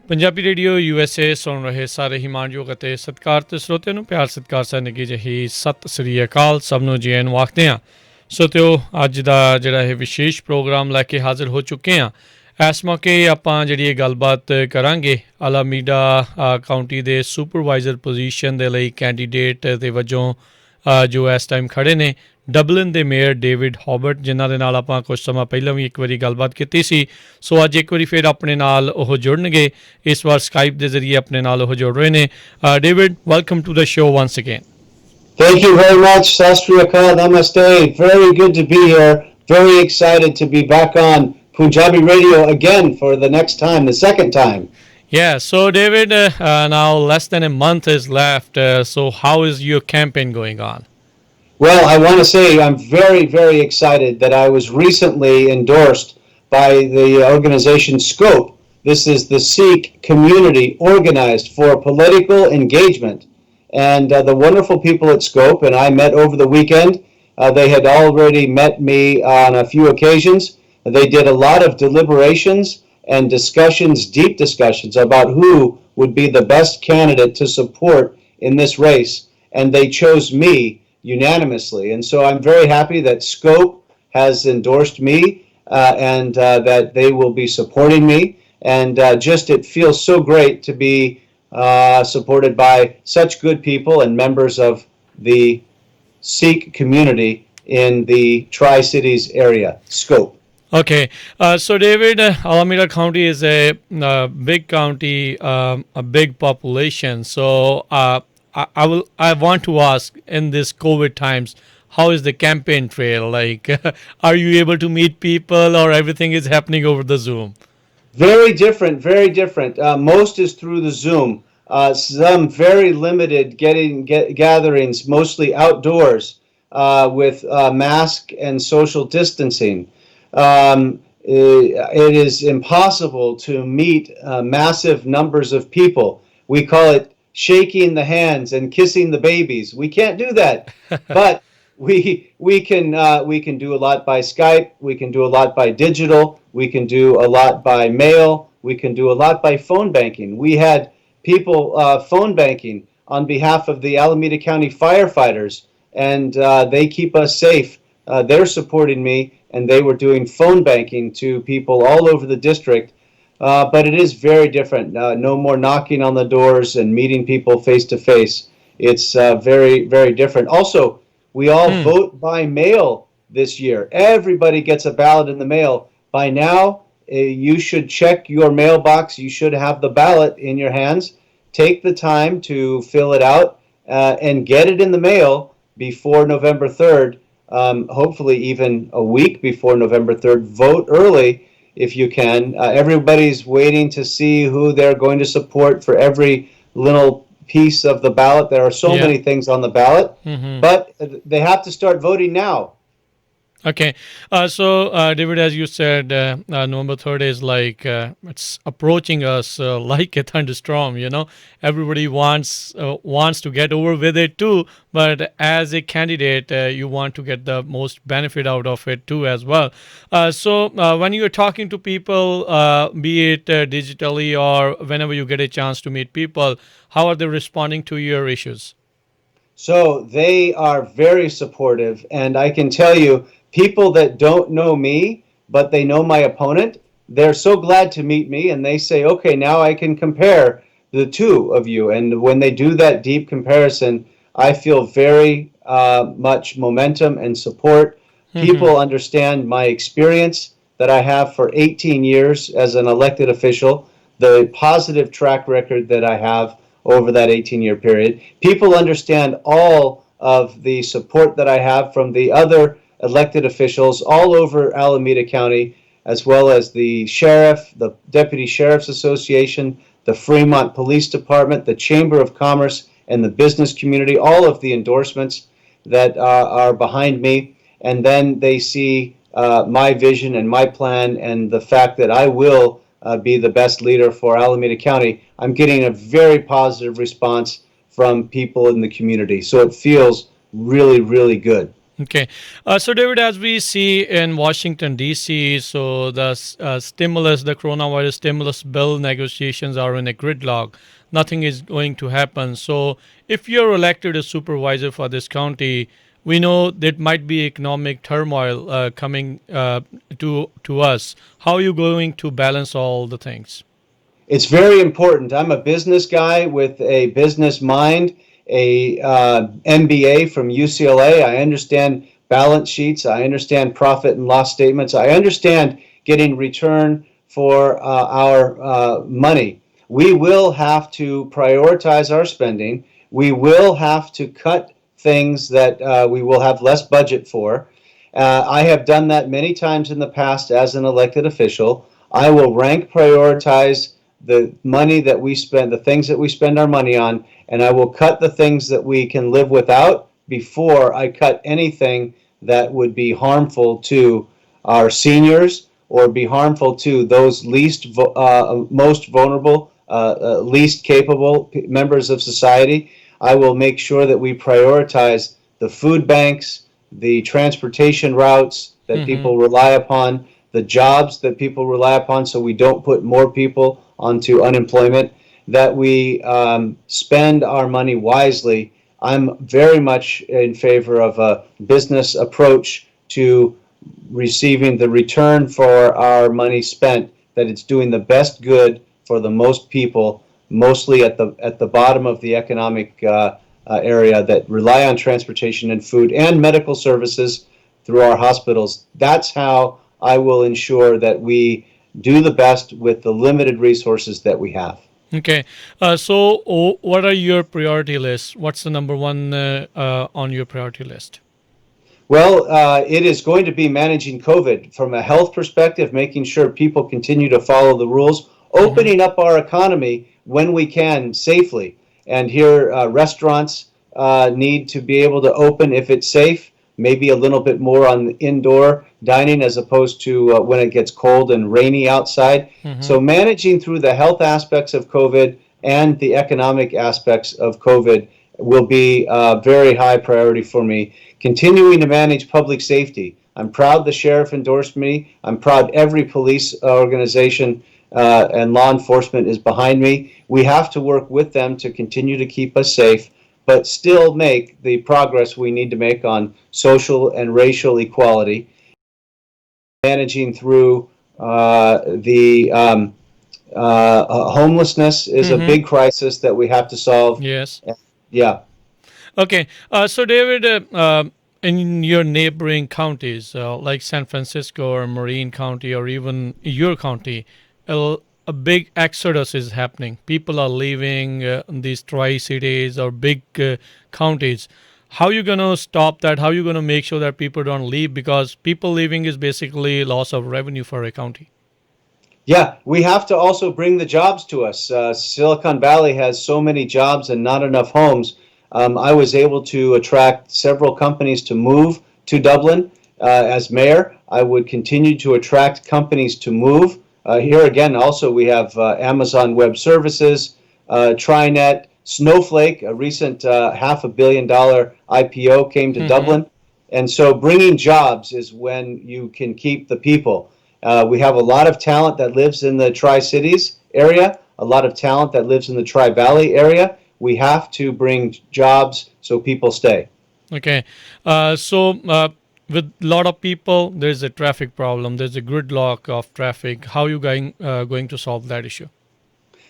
Punjabi radio USA ਸੁਣ ਰਹੇ ਸਾਰੇ ਹੀ ਮਾਣਯੋਗ ਅਤੇ ਸਤਿਕਾਰਤ ਸਰੋਤਿਆਂ ਨੂੰ ਪਿਆਰ ਸਤਿਕਾਰ ਸਹਿ ਨਿੱਘੀ ਜਿਹੀ ਸਤਿ ਸ੍ਰੀ ਅਕਾਲ। ਸਭ ਨੂੰ ਜੀ ਆਇਆਂ ਨੂੰ ਆਖਦੇ ਹਾਂ। ਸਰੋਤਿਓ, ਅੱਜ ਦਾ ਜਿਹੜਾ ਇਹ ਵਿਸ਼ੇਸ਼ ਪ੍ਰੋਗਰਾਮ ਲੈ ਕੇ ਹਾਜ਼ਰ ਹੋ ਚੁੱਕੇ ਹਾਂ। ਇਸ ਮੌਕੇ ਆਪਾਂ ਜਿਹੜੀ ਇਹ ਗੱਲਬਾਤ ਕਰਾਂਗੇ ਅਲਾਮੀਡਾ ਕਾਊਂਟੀ ਦੇ ਸੁਪਰਵਾਈਜ਼ਰ ਪੋਜੀਸ਼ਨ ਦੇ ਲਈ ਕੈਂਡੀਡੇਟ ਦੇ ਵਜੋਂ ਜੋ ਇਸ ਟਾਈਮ ਖੜ੍ਹੇ ਨੇ ਡਬਲਿਨ ਦੇ ਮੇਅਰ ਡੇਵਿਡ ਹੌਬਰਟ, ਜਿਨ੍ਹਾਂ ਦੇ ਨਾਲ ਆਪਾਂ ਕੁਝ ਸਮਾਂ ਪਹਿਲਾਂ ਵੀ ਇੱਕ ਵਾਰੀ ਗੱਲਬਾਤ ਕੀਤੀ ਸੀ। ਸੋ ਅੱਜ ਇੱਕ ਵਾਰੀ ਫਿਰ ਆਪਣੇ ਨਾਲ ਉਹ ਜੁੜਨਗੇ। ਇਸ ਵਾਰ ਸਕਾਈਪ ਦੇ ਜ਼ਰੀਏ ਆਪਣੇ ਨਾਲ ਉਹ ਜੁੜ ਰਹੇ ਨੇ। David, welcome to the show once again. Thank you very much. Sat Sri Akal, Namaste. Very good to be here. Very excited to be back on Punjabi Radio again for the next time, the second time. Yeah, so David, now less than a month is left. So how is your campaign going on? Well, I want to say I'm very, very excited that I was recently endorsed by the organization SCOPE. This is the Sikh Community Organized for Political Engagement. And the wonderful people at SCOPE and I met over the weekend. They had already met me on a few occasions. They did a lot of deliberations and discussions, deep discussions about who would be the best candidate to support in this race. And they chose me unanimously. And so I'm very happy that SCOPE has endorsed me and that they will be supporting me. And just it feels so great to be supported by such good people and members of the Sikh community in the Tri-Cities area, SCOPE. Okay, so David, Alameda County is a big county, a big population. So I want to ask, in this COVID times, how is the campaign trail? Like, are you able to meet people, or everything is happening over the Zoom? Very different, very different. Most is through the Zoom. Some very limited gatherings, mostly outdoors, with mask and social distancing. It is impossible to meet massive numbers of people. We call it shaking the hands and kissing the babies. We can't do that, but we can do a lot by Skype. We can do a lot by digital. We can do a lot by mail. We can do a lot by phone banking. We had people phone banking on behalf of the Alameda County firefighters, and they keep us safe. They're supporting me, and they were doing phone banking to people all over the district. But it is very different. No more knocking on the doors and meeting people face to face. It's very, very different. Also, we all vote by mail this year. Everybody gets a ballot in the mail. By now, you should check your mailbox. You should have the ballot in your hands. Take the time to fill it out and get it in the mail before November 3rd, hopefully even a week before November 3rd. Vote early if you can. Everybody's waiting to see who they're going to support for every little piece of the ballot. There are so many things on the ballot, but they have to start voting now. Okay, so David, as you said, November 3rd is like it's approaching us like a thunderstorm. You know, everybody wants to get over with it too. But as a candidate, you want to get the most benefit out of it too as well. So when you are talking to people, be it digitally or whenever you get a chance to meet people, how are they responding to your issues? So they are very supportive, and I can tell you, people that don't know me, but they know my opponent, they're so glad to meet me, and they say, okay, now I can compare the two of you. And when they do that deep comparison, I feel very much momentum and support. People understand my experience that I have for 18 years as an elected official, the positive track record that I have over that 18-year period. People understand all of the support that I have from the other elected officials all over Alameda County, as well as the sheriff, the Deputy Sheriff's Association, the Fremont Police Department, the Chamber of Commerce, and the business community, all of the endorsements that are behind me. And then they see my vision and my plan and the fact that I will be the best leader for Alameda County. I'm getting a very positive response from people in the community. So it feels really, really good. Okay. So, David, as we see in Washington, D.C., so the stimulus, the coronavirus stimulus bill negotiations are in a gridlock. Nothing is going to happen. So, if you're elected as supervisor for this county, we know that might be economic turmoil coming to us. How are you going to balance all the things? It's very important. I'm a business guy with a business mind, a MBA from UCLA. I understand balance sheets. I understand profit and loss statements. I understand getting return for our money. We will have to prioritize our spending. We will have to cut things that we will have less budget for. I have done that many times in the past as an elected official. I will rank prioritize the money that we spend, the things that we spend our money on, and I will cut the things that we can live without before I cut anything that would be harmful to our seniors or be harmful to those most vulnerable, least capable members of society. I will make sure that we prioritize the food banks, the transportation routes that people rely upon, the jobs that people rely upon, so we don't put more people onto unemployment, that we spend our money wisely. I'm very much in favor of a business approach to receiving the return for our money spent, that it's doing the best good for the most people, mostly at the bottom of the economic area that rely on transportation and food and medical services through our hospitals. That's how I will ensure that we do the best with the limited resources that we have. Okay. What are your priority lists? What's the number one on your priority list? Well, it is going to be managing COVID from a health perspective, making sure people continue to follow the rules, opening up our economy when we can safely. And here, restaurants need to be able to open if it's safe, maybe a little bit more on indoor dining as opposed to when it gets cold and rainy outside. So managing through the health aspects of COVID and the economic aspects of COVID will be a very high priority for me. Continuing to manage public safety. I'm proud the sheriff endorsed me. I'm proud every police organization and law enforcement is behind me. We have to work with them to continue to keep us safe, but still make the progress we need to make on social and racial equality. Managing through the homelessness is a big crisis that we have to solve. Yes. Yeah. Okay. So, David, in your neighboring counties like San Francisco or Marin County or even your county, a big exodus is happening. People are leaving these tri-cities or big counties. How are you going to stop that? How are you going to make sure that people don't leave? Because people leaving is basically loss of revenue for a county. Yeah, we have to also bring the jobs to us. Silicon Valley has so many jobs and not enough homes. I was able to attract several companies to move to Dublin. As mayor, I would continue to attract companies to move. Here again, also we have Amazon Web Services, TriNet, Snowflake, a recent $500 million IPO came to Dublin. And so bringing jobs is when you can keep the people. We have a lot of talent that lives in the Tri-Cities area, a lot of talent that lives in the Tri-Valley area. We have to bring jobs so people stay. Okay. With a lot of people, there's a traffic problem. There's a gridlock of traffic. How are you going to solve that issue?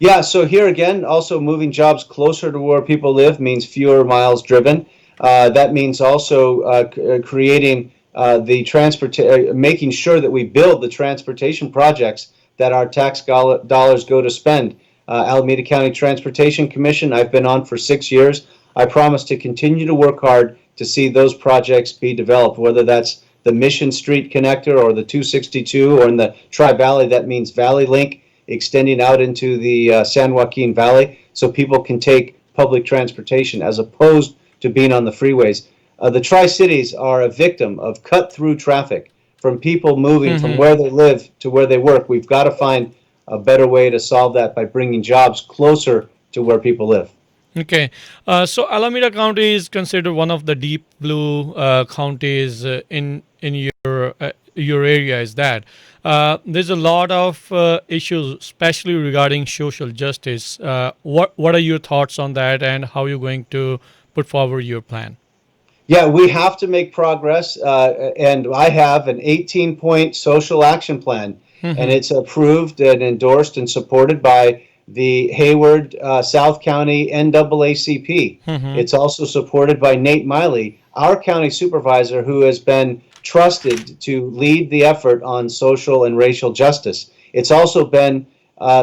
Yeah, so here again, also moving jobs closer to where people live means fewer miles driven. That means also creating making sure that we build the transportation projects that our tax dollars go to spend. Alameda County Transportation Commission, I've been on for 6 years. I promise to continue to work hard to see those projects be developed, whether that's the Mission Street Connector or the 262, or in the Tri-Valley, that means Valley Link, extending out into the San Joaquin Valley so people can take public transportation as opposed to being on the freeways. The Tri-Cities are a victim of cut-through traffic from people moving from where they live to where they work. We've got to find a better way to solve that by bringing jobs closer to where people live. Okay, so Alameda County is considered one of the deep blue counties in your area. Is that there's a lot of issues, especially regarding social justice. What are your thoughts on that, and how you're going to put forward your plan? Yeah, we have to make progress, and I have an 18-point social action plan, and Mm-hmm. it's approved and endorsed and supported by the Hayward South County NAACP. Mm-hmm. It's also supported by Nate Miley, our county supervisor, who has been trusted to lead the effort on social and racial justice. It's also been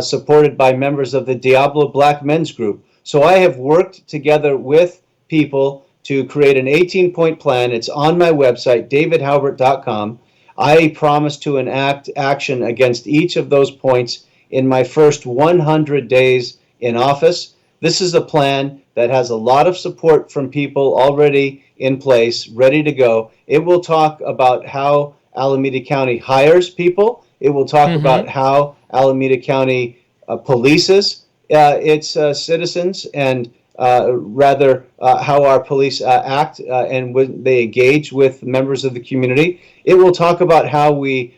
supported by members of the Diablo Black Men's Group. So I have worked together with people to create an 18-point plan. It's on my website, davidhalbert.com. I promise to enact action against each of those points in my first 100 days in office. This is a plan that has a lot of support from people already in place, ready to go. It will talk about how Alameda County hires people. It will talk Mm-hmm. about how Alameda County polices its citizens, and rather how our police act and when they engage with members of the community. It will talk about how we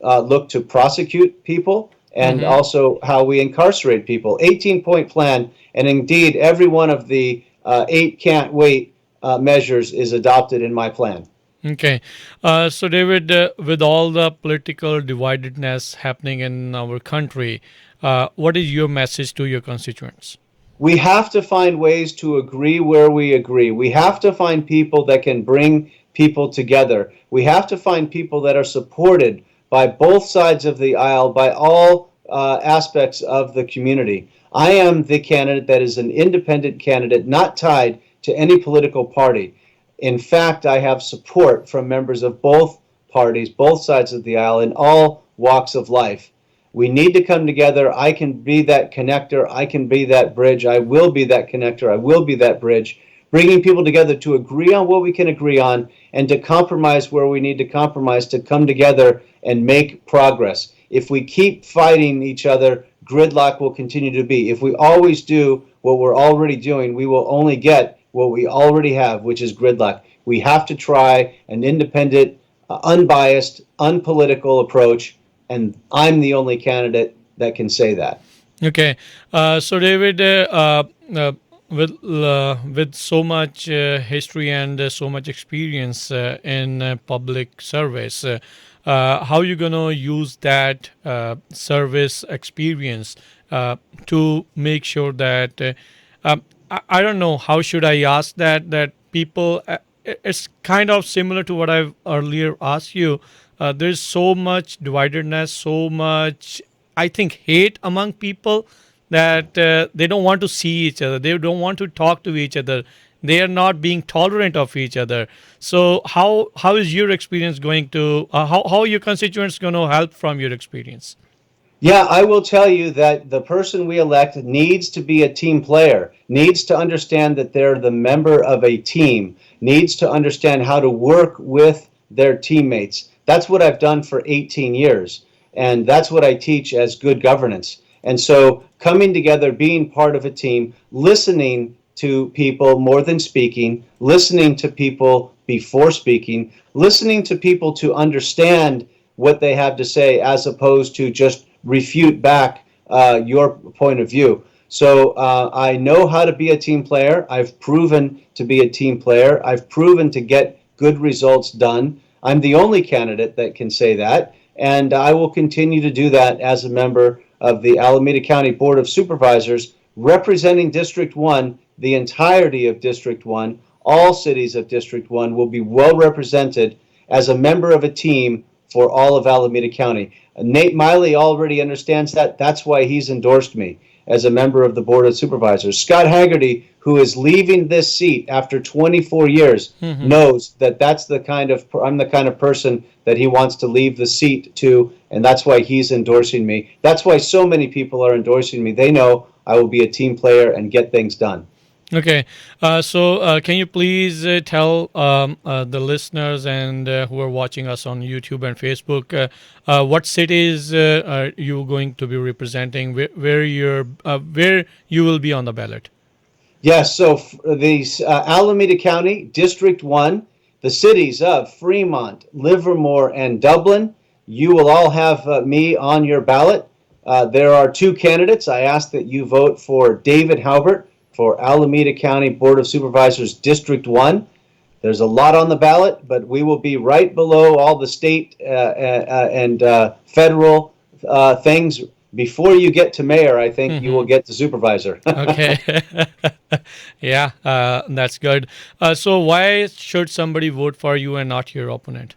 look to prosecute people and Mm-hmm. also how we incarcerate people. 18-point plan, and indeed, every one of the eight can't wait measures is adopted in my plan. Okay. So, David, with all the political dividedness happening in our country, what is your message to your constituents? We have to find ways to agree where we agree. We have to find people that can bring people together. We have to find people that are supported by both sides of the aisle, by all aspects of the community. I am the candidate that is an independent candidate, not tied to any political party. In fact, I have support from members of both parties, both sides of the aisle, in all walks of life. We need to come together. I can be that connector. I can be that bridge. I will be that connector. I will be that bridge, bringing people together to agree on what we can agree on and to compromise where we need to compromise, to come together and make progress. If we keep fighting each other, gridlock will continue to be. If we always do what we're already doing, we will only get what we already have, which is gridlock. We have to try an independent, unbiased, unpolitical approach, and I'm the only candidate that can say that. Okay, so David, with so much history and so much experience in public service, how you gonna use that service experience to make sure that I don't know how should I ask that people it's kind of similar to what I've earlier asked you. There's so much dividedness, so much I think hate among people that they don't want to see each other. They don't want to talk to each other. They are not being tolerant of each other. So how is your experience going to how are your constituents going to help from your experience? Yeah, I will tell you that the person we elect needs to be a team player, needs to understand that they're the member of a team, needs to understand how to work with their teammates. That's what I've done for 18 years, and that's what I teach as good governance. And so, coming together, being part of a team, listening to people more than speaking, listening to people before speaking, listening to people to understand what they have to say as opposed to just refute back your point of view. So I know how to be a team player. I've proven to be a team player. I've proven to get good results done. I'm the only candidate that can say that. And I will continue to do that as a member of the Alameda County Board of Supervisors, representing District 1, the entirety of District 1. All cities of District 1 will be well represented as a member of a team for all of Alameda County. Nate Miley already understands that. That's why he's endorsed me as a member of the Board of Supervisors. Scott Haggerty, who is leaving this seat after 24 years, Hmm. knows that I'm the kind of person that he wants to leave the seat to, and that's why he's endorsing me. That's why so many people are endorsing me. They know I will be a team player and get things done. Okay, so can you please tell the listeners and who are watching us on YouTube and Facebook what cities are you going to be representing? Where you will be on the ballot? Yes, so these Alameda County, District 1, the cities of Fremont, Livermore, and Dublin, you will all have me on your ballot. There are two candidates. I ask that you vote for David Halbert for Alameda County Board of Supervisors, District 1. There's a lot on the ballot, but we will be right below all the state and federal things. Before you get to mayor, I think you will get to supervisor. Okay. Yeah, that's good. So why should somebody vote for you and not your opponent?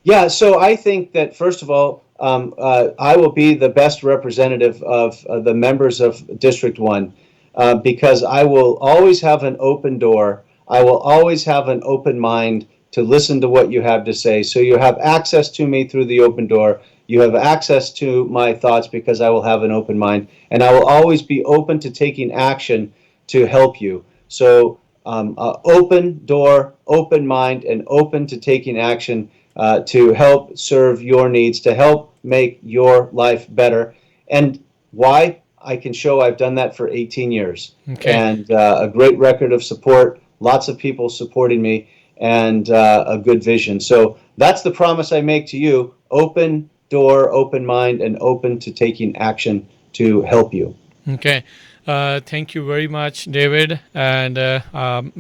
Yeah, so I think that first of all, I will be the best representative of the members of District 1 because I will always have an open door. I will always have an open mind to listen to what you have to say. So you have access to me through the open door. You have access to my thoughts because I will have an open mind. And I will always be open to taking action to help you. So open door, open mind, and open to taking action to help serve your needs, to help make your life better. And why? I can show I've done that for 18 years. Okay. And a great record of support, lots of people supporting me, and a good vision. So that's the promise I make to you: open door, open mind, and open to taking action to help you. Okay. Thank you very much David and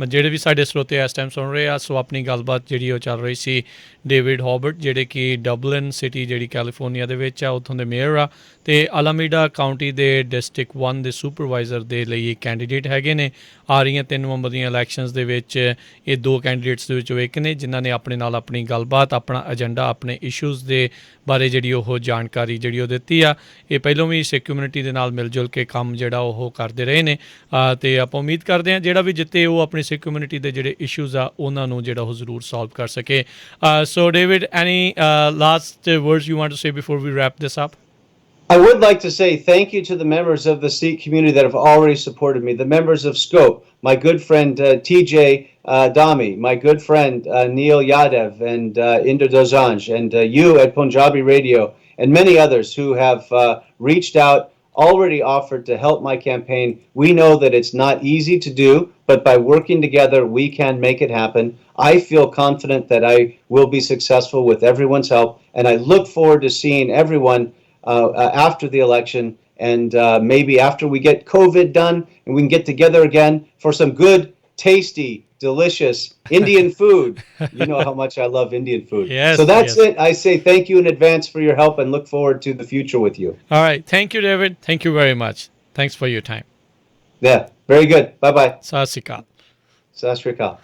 ਜਿਹੜੇ ਵੀ ਸਾਡੇ ਸਰੋਤੇ ਇਸ time ਸੁਣ ਰਹੇ ਆ ਸੋ ਆਪਣੀ ਗੱਲਬਾਤ ਜਿਹੜੀ ਉਹ ਚੱਲ ਰਹੀ ਸੀ ਡੇਵਿਡ ਹੌਬਰਟ ਜਿਹੜੇ ਕਿ ਡਬਲਿਨ ਸਿਟੀ ਜਿਹੜੀ ਕੈਲੀਫੋਰਨੀਆ ਦੇ ਵਿੱਚ ਆ ਉੱਥੋਂ ਦੇ ਮੇਅਰ ਆ ਅਤੇ ਅਲਾਮੀਡਾ ਕਾਊਂਟੀ ਦੇ ਡਿਸਟ੍ਰਿਕਟ 1 ਦੇ ਸੁਪਰਵਾਈਜ਼ਰ ਦੇ ਲਈ ਇਹ ਕੈਂਡੀਡੇਟ ਹੈਗੇ ਨੇ ਆ ਰਹੀਆਂ 3 ਨਵੰਬਰ ਦੀਆਂ ਇਲੈਕਸ਼ਨਸ ਦੇ ਵਿੱਚ ਇਹ 2 ਕੈਂਡੀਡੇਟਸ ਦੇ ਵਿੱਚੋਂ ਇੱਕ ਨੇ ਜਿਨ੍ਹਾਂ ਨੇ ਆਪਣੇ ਨਾਲ ਆਪਣੀ ਗੱਲਬਾਤ ਆਪਣਾ ਏਜੰਡਾ ਆਪਣੇ ਇਸ਼ੂਜ਼ ਦੇ ਬਾਰੇ ਜਿਹੜੀ ਉਹ ਜਾਣਕਾਰੀ ਜਿਹੜੀ ਉਹ ਦਿੱਤੀ ਆ ਇਹ ਪਹਿਲੋਂ ਵੀ ਸਿੱਖ ਕਮਿਊਨਿਟੀ ਦੇ ਨਾਲ ਮਿਲ ਜੁਲ ਕੇ ਕੰਮ ਜਿਹੜਾ ਉਹ ਕਰਦੇ ਰਹੇ ਨੇ ਅਤੇ ਆਪਾਂ ਉਮੀਦ ਕਰਦੇ ਹਾਂ ਜਿਹੜਾ ਵੀ ਜਿੱਤੇ ਉਹ ਆਪਣੀ ਸਿੱਖ ਕਮਿਊਨਿਟੀ ਦੇ ਜਿਹੜੇ ਇਸ਼ੂਜ਼ ਆ ਉਹਨਾਂ ਨੂੰ ਜਿਹੜਾ ਉਹ ਜ਼ਰੂਰ ਸੋਲਵ ਕਰ ਸਕੇ so David any last words you want to say before we wrap this up I would like to say thank you to the members of the Sikh community that have already supported me, the members of Scope, my good friend TJ Dami, my good friend Neil Yadav and Inder Dozanj, and you at Punjabi Radio, and many others who have reached out, already offered to help my campaign. We know that it's not easy to do, but by working together, we can make it happen. I feel confident that I will be successful with everyone's help, and I look forward to seeing everyone after the election, and maybe after we get COVID done and we can get together again for some good, tasty, delicious Indian food. You know how much I love Indian food. Yes, so that's yes. it. I say thank you in advance for your help and look forward to the future with you. All right. Thank you, David. Thank you very much. Thanks for your time. Yeah, very good. Bye-bye. ਸਤਿ ਸ਼੍ਰੀ ਅਕਾਲ Sat Sri Akal.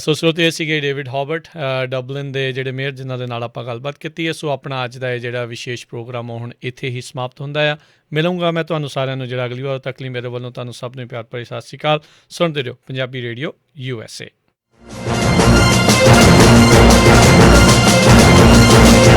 ਸੋ ਸਰੋਤੇ ਸੀਗੇ David ਹੌਬਰਟ Dublin ਦੇ ਜਿਹੜੇ mayor ਜਿਨ੍ਹਾਂ ਦੇ ਨਾਲ ਆਪਾਂ ਗੱਲਬਾਤ ਕੀਤੀ ਹੈ ਸੋ ਆਪਣਾ ਅੱਜ ਦਾ ਇਹ ਜਿਹੜਾ ਵਿਸ਼ੇਸ਼ ਪ੍ਰੋਗਰਾਮ ਹੁਣ ਇੱਥੇ ਹੀ ਸਮਾਪਤ ਹੁੰਦਾ ਆ ਮਿਲੂੰਗਾ ਮੈਂ ਤੁਹਾਨੂੰ ਸਾਰਿਆਂ ਨੂੰ ਜਿਹੜਾ ਅਗਲੀ ਵਾਰ ਤੱਕ ਲਈ ਮੇਰੇ ਵੱਲੋਂ ਤੁਹਾਨੂੰ ਸਭ ਨੂੰ ਪਿਆਰ ਭਰੀ ਸਤਿ ਸ਼੍ਰੀ ਅਕਾਲ ਸੁਣਦੇ ਰਹੋ ਪੰਜਾਬੀ ਰੇਡੀਓ USA